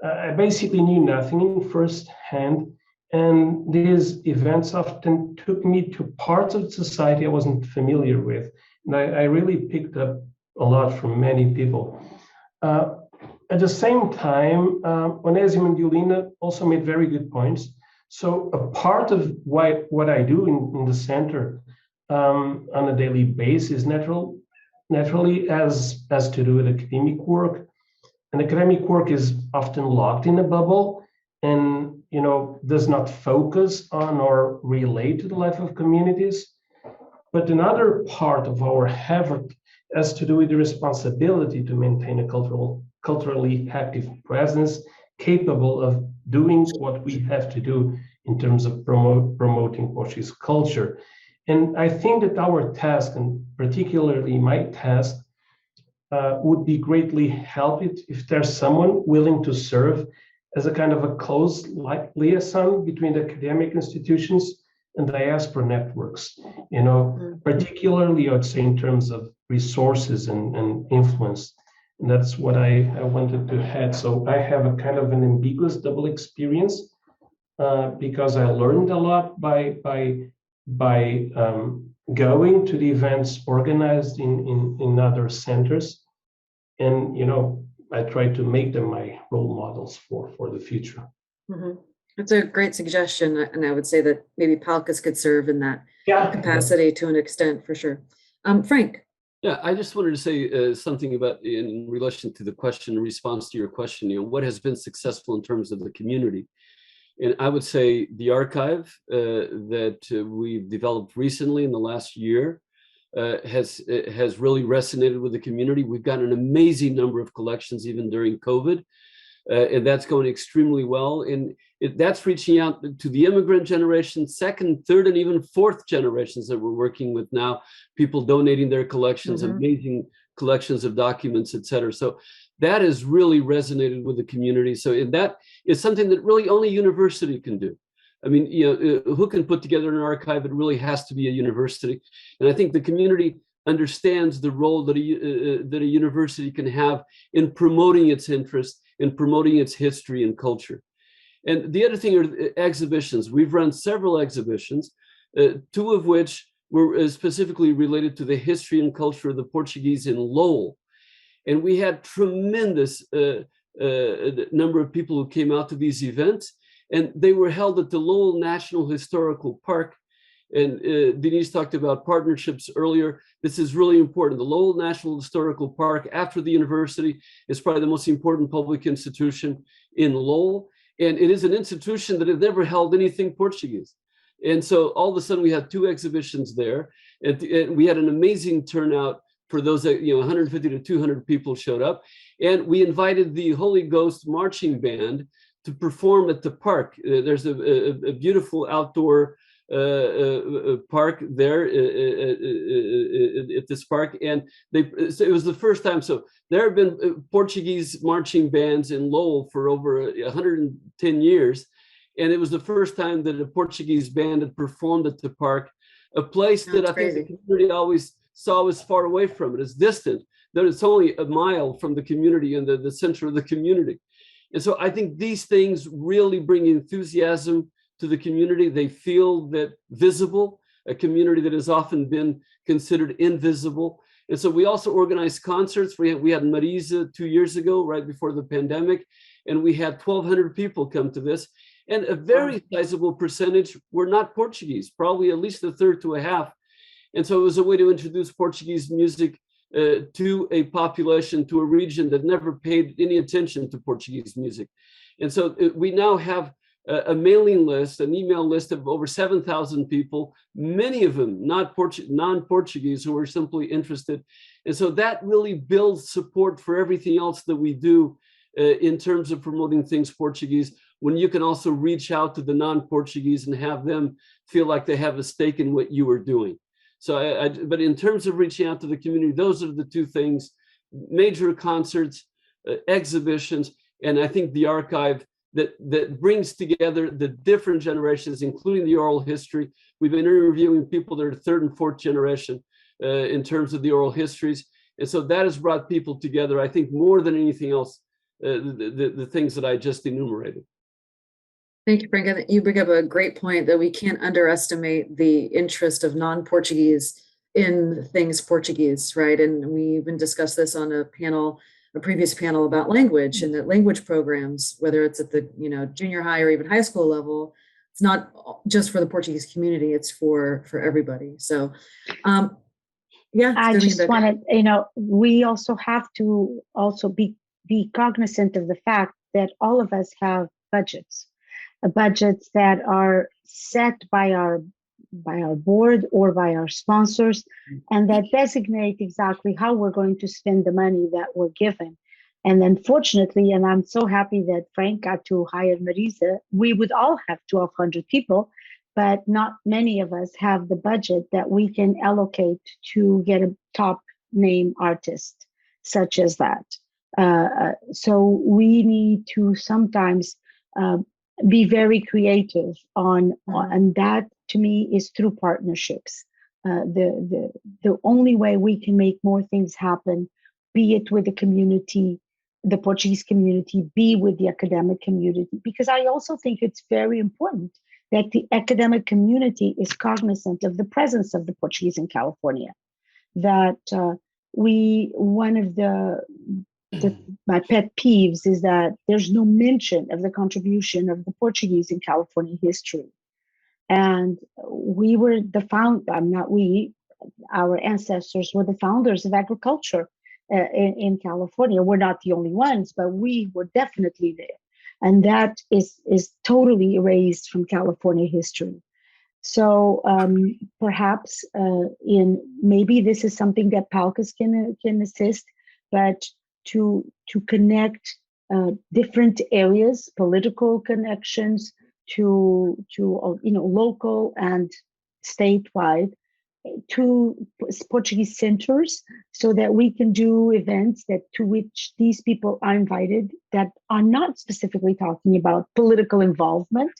I basically knew nothing in first hand. And these events often took me to parts of society I wasn't familiar with. And I really picked up a lot from many people. At the same time, Onesimo and Deolinda also made very good points. So a part of what I do in the center on a daily basis naturally has to do with academic work. And academic work is often locked in a bubble and does not focus on or relate to the life of communities. But another part of our effort has to do with the responsibility to maintain a culturally active presence, capable of doing what we have to do in terms of promoting Portuguese culture. And I think that our task, and particularly my task, would be greatly helped if there's someone willing to serve as a kind of a close liaison between the academic institutions and diaspora networks, particularly I'd say in terms of resources and influence. And that's what I wanted to add. So I have a kind of an ambiguous double experience because I learned a lot by going to the events organized in other centers. And, I try to make them my role models for the future. Mm-hmm. It's a great suggestion. And I would say that maybe PALCUS could serve in that capacity to an extent, for sure. Frank. Yeah, I just wanted to say something about in relation to the question, in response to your question, what has been successful in terms of the community? And I would say the archive that we've developed recently in the last year has really resonated with the community. We've got an amazing number of collections even during COVID, and that's going extremely well. And that's reaching out to the immigrant generation, second, third, and even fourth generations that we're working with now, people donating their collections, amazing collections of documents, et cetera. So that has really resonated with the community. So that is something that really only university can do. I mean, who can put together an archive? It really has to be a university. And I think the community understands the role that a university can have in promoting its interest, in promoting its history and culture. And the other thing are exhibitions. We've run several exhibitions, two of which were specifically related to the history and culture of the Portuguese in Lowell. And we had tremendous number of people who came out to these events, and they were held at the Lowell National Historical Park. And Diniz talked about partnerships earlier. This is really important. The Lowell National Historical Park, after the university, is probably the most important public institution in Lowell. And it is an institution that had never held anything Portuguese. And so all of a sudden we had two exhibitions there, and we had an amazing turnout for those, 150 to 200 people showed up. And we invited the Holy Ghost Marching Band to perform at the park. There's a beautiful outdoor park there at this park, and so it was the first time. So there have been Portuguese marching bands in Lowell for over 110 years, and it was the first time that a Portuguese band had performed at the park, a place that I think the community always saw as far away from it, as distant, that it's only a mile from the community and the center of the community. And so I think these things really bring enthusiasm to the community. They feel that visible, a community that has often been considered invisible. And so we also organized concerts. We had Marisa 2 years ago, right before the pandemic, and we had 1,200 people come to this. And a very sizable percentage were not Portuguese, probably at least a third to a half. And so it was a way to introduce Portuguese music to a population, to a region that never paid any attention to Portuguese music. And so we now have a mailing list, an email list of over 7,000 people, many of them non-Portuguese, who are simply interested. And so that really builds support for everything else that we do in terms of promoting things Portuguese, when you can also reach out to the non-Portuguese and have them feel like they have a stake in what you are doing. So, but in terms of reaching out to the community, those are the two things: major concerts, exhibitions, and I think the archive that brings together the different generations, including the oral history. We've been interviewing people that are third and fourth generation in terms of the oral histories. And so that has brought people together, I think, more than anything else, the things that I just enumerated. Thank you, Frank. You bring up a great point that we can't underestimate the interest of non-Portuguese in things Portuguese, right? And we even discussed this on a previous panel about language, and that language programs, whether it's at the junior high or even high school level, it's not just for the Portuguese community, it's for everybody. So yeah. I just wanted, we also have to also be cognizant of the fact that all of us have budgets that are set by our board or by our sponsors, and that designate exactly how we're going to spend the money that we're given. And unfortunately, and I'm so happy that Frank got to hire Marisa, we would all have 1,200 people, but not many of us have the budget that we can allocate to get a top name artist such as that. So we need to sometimes be very creative and that to me is through partnerships. The only way we can make more things happen, be it with the community, the Portuguese community, be with the academic community, because I also think it's very important that the academic community is cognizant of the presence of the Portuguese in California. That one of my pet peeves is that there's no mention of the contribution of the Portuguese in California history. And we were our ancestors were the founders of agriculture in California. We're not the only ones, but we were definitely there. And that is totally erased from California history. So perhaps maybe this is something that PALCUS can assist, but to connect different areas, political connections to local and statewide, two Portuguese centers so that we can do events to which these people are invited that are not specifically talking about political involvement,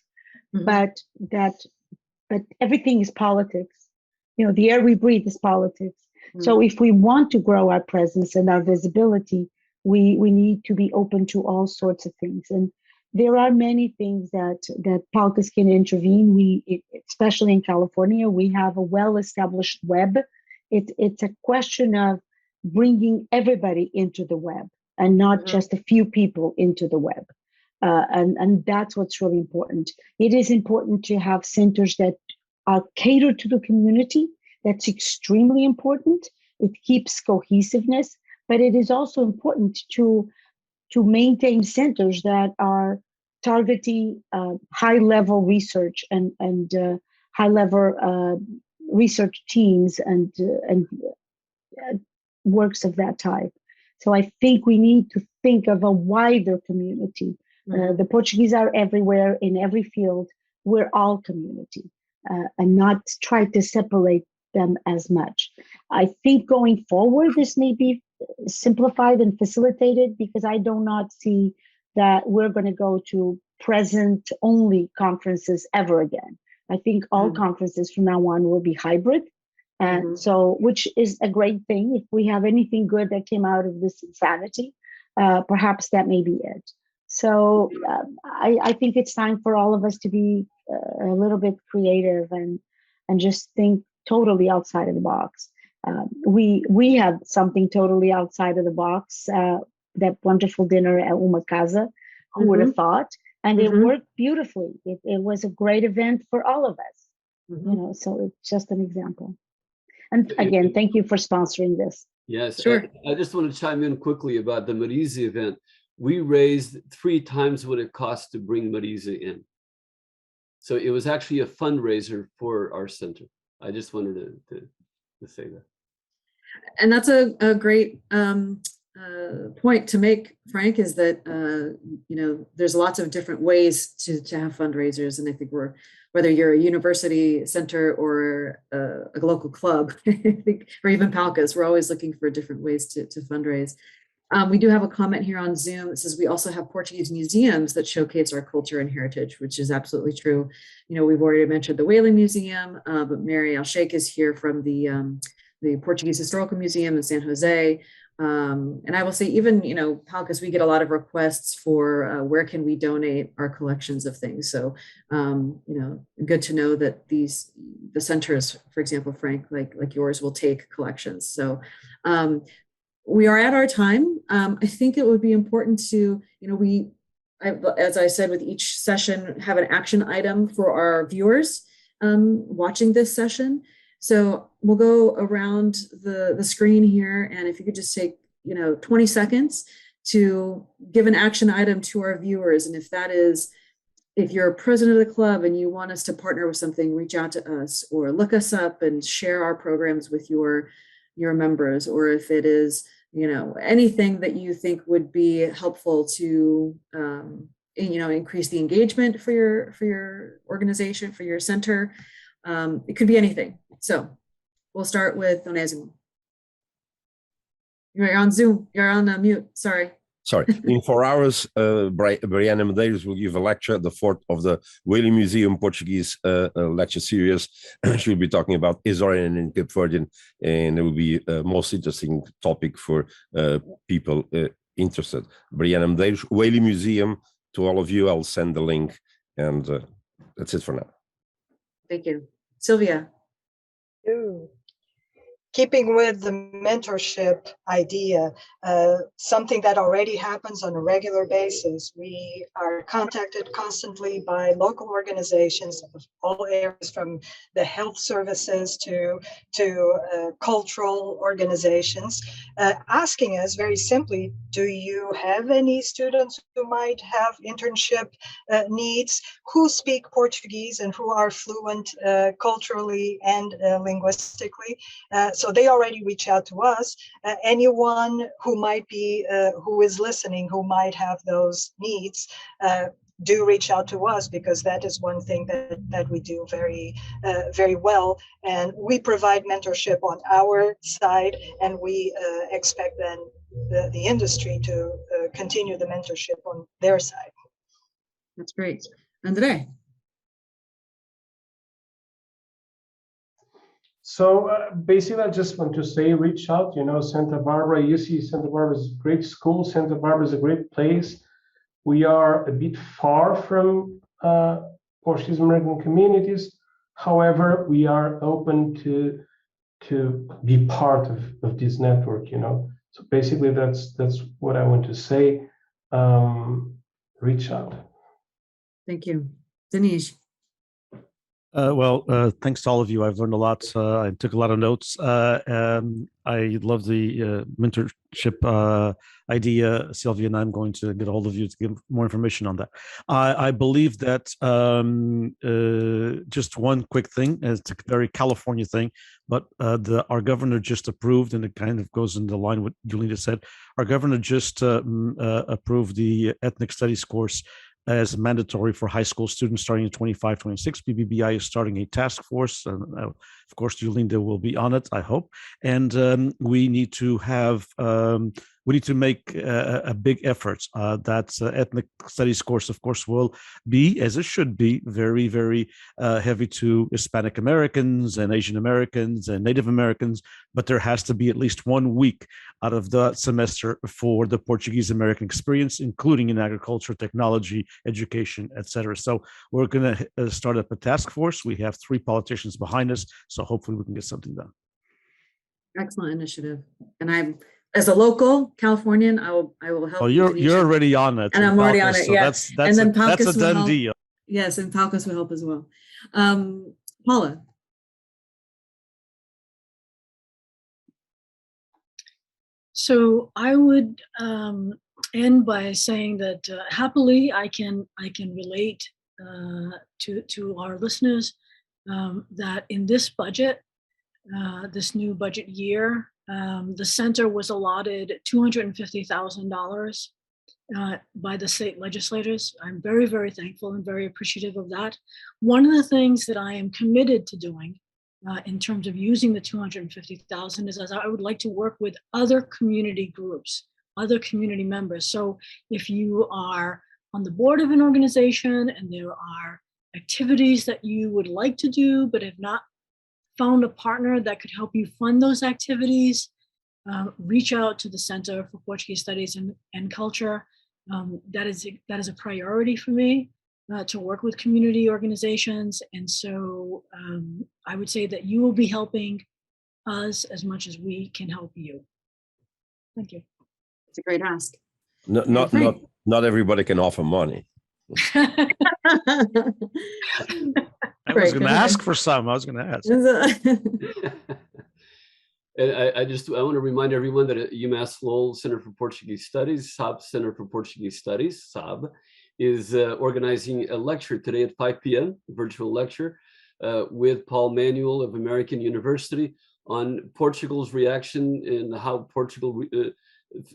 but everything is politics. The air we breathe is politics. So if we want to grow our presence and our visibility, we need to be open to all sorts of things. And there are many things that PALCUS can intervene. Especially in California, we have a well-established web. It's a question of bringing everybody into the web and not just a few people into the web. And that's what's really important. It is important to have centers that are catered to the community. That's extremely important. It keeps cohesiveness, but it is also important to maintain centers that are targeting high-level research and high-level research teams and works of that type. So I think we need to think of a wider community. The Portuguese are everywhere in every field. We're all community, and not try to separate them as much. I think going forward, this may be simplified and facilitated, because I do not see that we're going to go to present-only conferences ever again. I think all conferences from now on will be hybrid, and so, which is a great thing. If we have anything good that came out of this insanity, perhaps that may be it. So I think it's time for all of us to be a little bit creative and just think totally outside of the box. We had something totally outside of the box, that wonderful dinner at Uma Casa. Who would have thought? And it worked beautifully. It was a great event for all of us. So it's just an example. And again, thank you for sponsoring this. Yes, sure. I just want to chime in quickly about the Marisa event. We raised 3 times what it cost to bring Marisa in. So it was actually a fundraiser for our center. I just wanted to say that. And that's a great point to make, Frank, is that there's lots of different ways to have fundraisers, and I think whether you're a university center or a local club, I think, or even PALCUS, we're always looking for different ways to fundraise. We do have a comment here on Zoom that says we also have Portuguese museums that showcase our culture and heritage, which is absolutely true. We've already mentioned the Whaling Museum, but Mary Al-Sheikh is here from the Portuguese Historical Museum in San Jose. And I will say, even, PALCUS, we get a lot of requests for where can we donate our collections of things. So, good to know that the centers, for example, Frank, like yours, will take collections. So we are at our time. I think it would be important to, as I said, with each session, have an action item for our viewers watching this session. So we'll go around the screen here, and if you could just take 20 seconds to give an action item to our viewers. And if that is, if you're a president of the club and you want us to partner with something, reach out to us or look us up and share our programs with your members, or if it is anything that you think would be helpful to increase the engagement for your organization, for your center. It could be anything. So we'll start with Onesimo. You're on Zoom. You're on mute. Sorry. In 4 hours, Brianna Medeiros will give a lecture, the 4th of the Whaling Museum Portuguese lecture series. She'll be talking about Azorian and Cape Verdean, and it will be a most interesting topic for people interested. Brianna Medeiros, Whaling Museum, to all of you, I'll send the link, and that's it for now. Thank you. Silvia. Keeping with the mentorship idea, something that already happens on a regular basis, we are contacted constantly by local organizations of all areas, from the health services to cultural organizations, asking us very simply, do you have any students who might have internship needs, who speak Portuguese and who are fluent culturally and linguistically? So they already reach out to us. Anyone who might be, who is listening, who might have those needs, do reach out to us, because that is one thing that we do very, very well. And we provide mentorship on our side, and we expect then the industry to continue the mentorship on their side. That's great. Andre. So basically, I just want to say, reach out. Santa Barbara, UC Santa Barbara is a great school. Santa Barbara is a great place. We are a bit far from Portuguese American communities. However, we are open to be part of this network. So basically, that's what I want to say. Reach out. Thank you. Diniz. Thanks to all of you. I've learned a lot. I took a lot of notes. I love the mentorship idea, Silvia, and I'm going to get a hold of you to give more information on that. I believe that just one quick thing, it's a very California thing, but our governor just approved, and it kind of goes in the line what Deolinda said. Our governor just approved the ethnic studies course as mandatory for high school students starting in 25-26. PBBI is starting a task force, and of course, Deolinda will be on it, I hope. And we need to have we need to make a big effort. That ethnic studies course, of course, will be, as it should be, very, very heavy to Hispanic Americans and Asian Americans and Native Americans, but there has to be at least 1 week out of the semester for the Portuguese American experience, including in agriculture, technology, education, etc. So we're going to start up a task force. We have 3 politicians behind us, so hopefully we can get something done. Excellent initiative. And I'm, as a local Californian, I will help. Oh, you're already on it, and I'm already on it. So yeah, that's and then that's a done help. deal. Yes, and PALCUS will help as well. Paula. So I would end by saying that happily I can relate to our listeners that in this budget, this new budget year, the center was allotted $250,000 by the state legislators. I'm very, very thankful and very appreciative of that. One of the things that I am committed to doing in terms of using the $250,000 is as I would like to work with other community groups, other community members. So if you are on the board of an organization and there are activities that you would like to do but have not found a partner that could help you fund those activities, reach out to the Center for Portuguese Studies and Culture. That is a priority for me, to work with community organizations. And so I would say that you will be helping us as much as we can help you. Thank you. It's a great ask. Not everybody can offer money. I was going to ask for some. I was going to ask. And I want to remind everyone that at UMass Lowell Center for Portuguese Studies, Saab Center for Portuguese Studies, Saab, is organizing a lecture today at 5 p.m., a virtual lecture with Paul Manuel of American University on Portugal's reaction and how Portugal,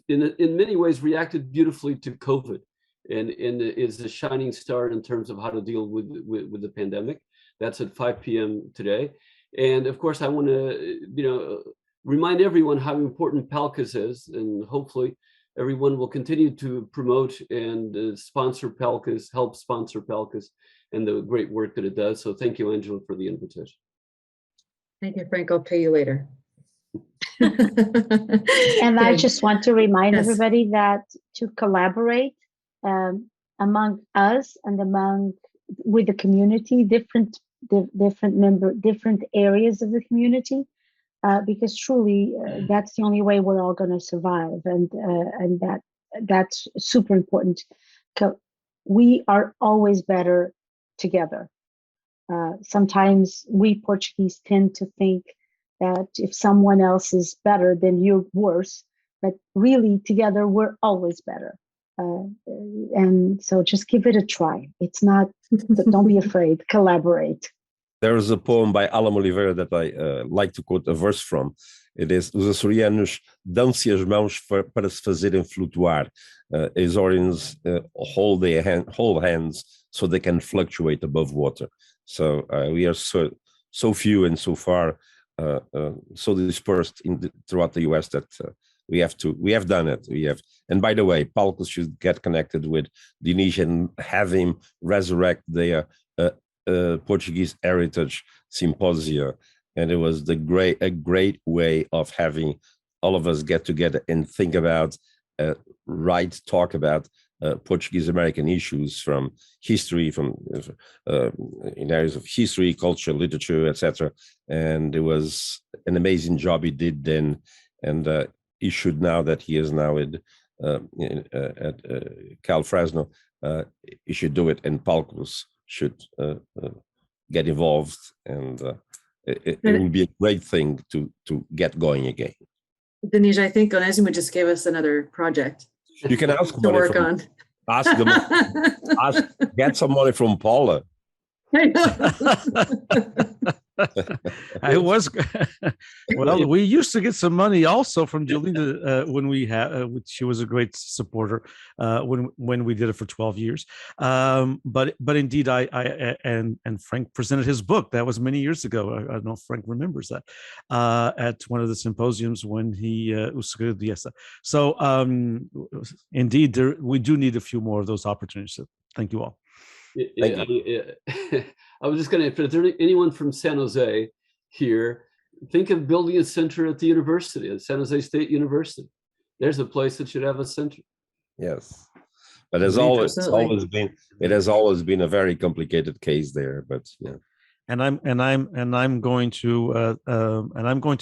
in many ways, reacted beautifully to COVID and is a shining star in terms of how to deal with the pandemic. That's at 5 p.m. today. And of course, I want to, remind everyone how important PALCUS is, and hopefully everyone will continue to promote and sponsor PALCUS, help sponsor PALCUS, and the great work that it does. So thank you, Angela, for the invitation. Thank you, Frank. I'll pay you later. And I just want to remind everybody that to collaborate among us and with the community, different areas of the community, because truly that's the only way we're all going to survive, and that's super important. We are always better together. Sometimes we Portuguese tend to think that if someone else is better, then you're worse, but really together we're always better. And so just give it a try. It's not, don't be afraid, collaborate. There is a poem by Paula Oliveira that I like to quote a verse from. Os açorianos dão-se as mãos para se fazerem flutuar. Azorians hold hands so they can fluctuate above water. So we are so few and so far so dispersed throughout the US that we have done it. And by the way, PALCUS should get connected with Diniz and have him resurrect their Portuguese Heritage Symposia. And it was a great way of having all of us get together and think about, talk about Portuguese American issues from history, in areas of history, culture, literature, etc. And it was an amazing job he did then, and he should, now that he is now at Cal Fresno, he should do it, and PALCUS should get involved, and it would be a great thing to get going again. Diniz, I think Onesimo just gave us another project You can ask to money work from, on. get some money from Paula. I was well. We used to get some money also from Deolinda when we had. She was a great supporter when we did it for 12 years. But indeed, I and Frank presented his book. That was many years ago. I don't know if Frank remembers that at one of the symposiums when he was. So indeed, we do need a few more of those opportunities. So thank you all. I was just going to, if there's anyone from San Jose here, think of building a center at the university, at San Jose State University. There's a place that should have a center. Yes, but it has always been a very complicated case there. But yeah. And I'm going to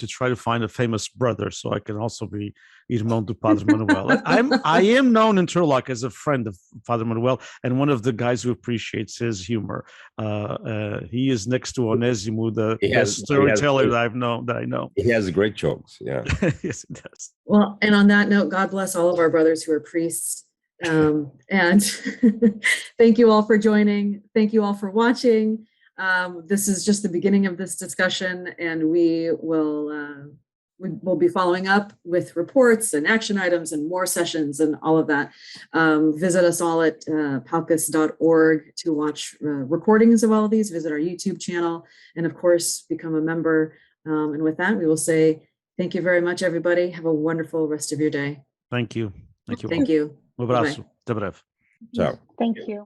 try to find a famous brother so I can also be Irmão do Padre Manuel. I am known in Turlock as a friend of Father Manuel and one of the guys who appreciates his humor. He is next to Onesimo, the best storyteller that I know. He has great jokes. Yeah. Yes, he does. Well, and on that note, God bless all of our brothers who are priests. And thank you all for joining. Thank you all for watching. This is just the beginning of this discussion, and we'll be following up with reports and action items and more sessions and all of that. Visit us all at palcus.org to watch recordings of all of these. Visit our YouTube channel, and of course, become a member. And with that, we will say thank you very much, everybody. Have a wonderful rest of your day. Thank you. Thank you. Thank you. Um abraço. Até breve. Ciao. Thank you.